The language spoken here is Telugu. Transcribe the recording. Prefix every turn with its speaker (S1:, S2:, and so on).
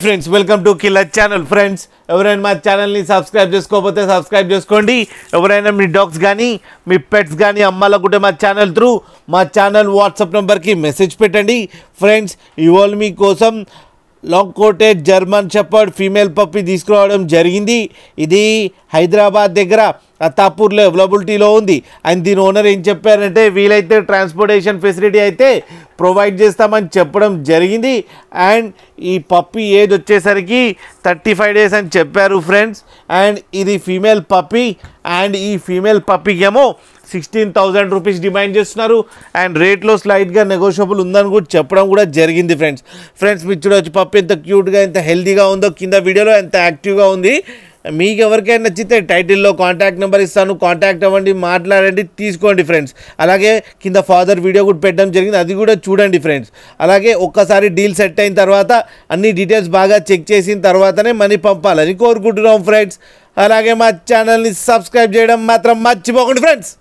S1: Friends welcome to killer channel. Friends ఎవరైనా మా ఛానల్ని సబ్స్క్రైబ్ చేసుకోకపోతే సబ్స్క్రైబ్ చేసుకోండి. ఎవరైనా మీ డాగ్స్ కానీ మీ పెట్స్ కానీ అమ్మాలనుకుంటే మా ఛానల్ త్రూ మా ఛానల్ వాట్సాప్ నెంబర్కి మెసేజ్ పెట్టండి. ఫ్రెండ్స్ ఇవాళ మీకోసం long coated German shepherd female puppy తీసుకురావడం జరిగింది. ఇది హైదరాబాద్ దగ్గర అత్తాపూర్లో అవైలబిలిటీలో ఉంది. అండ్ దీని ఓనర్ ఏం చెప్పారంటే వీలైతే ట్రాన్స్పోర్టేషన్ ఫెసిలిటీ అయితే ప్రొవైడ్ చేస్తామని చెప్పడం జరిగింది. అండ్ ఈ పప్పి ఏజ్ వచ్చేసరికి 35 days అని చెప్పారు ఫ్రెండ్స్. అండ్ ఇది ఫీమేల్ పప్పి. అండ్ ఈ ఫీమేల్ పప్పికి ఏమో 16,000 రూపీస్ డిమాండ్ చేస్తున్నారు. అండ్ రేట్లో స్లైట్గా నెగోషియబుల్ ఉందని కూడా చెప్పడం కూడా జరిగింది ఫ్రెండ్స్ మీరు చూడవచ్చు పప్పి ఎంత క్యూట్గా ఎంత హెల్తీగా ఉందో. కింద వీడియోలో ఎంత యాక్టివ్గా ఉంది. మీకు ఎవరికైనా నచ్చితే టైటిల్లో కాంటాక్ట్ నెంబర్ ఇస్తాను, కాంటాక్ట్ అవ్వండి, మాట్లాడండి, తీసుకోండి ఫ్రెండ్స్. అలాగే కింద ఫాదర్ వీడియో కూడా పెట్టడం జరిగింది, అది కూడా చూడండి ఫ్రెండ్స్. అలాగే ఒక్కసారి డీల్ సెట్ అయిన తర్వాత అన్ని డీటెయిల్స్ బాగా చెక్ చేసిన తర్వాతనే మనీ పంపాలని కోరుకుంటున్నాం ఫ్రెండ్స్. అలాగే మా ఛానల్ని సబ్స్క్రైబ్ చేయడం మాత్రం మర్చిపోకండి ఫ్రెండ్స్.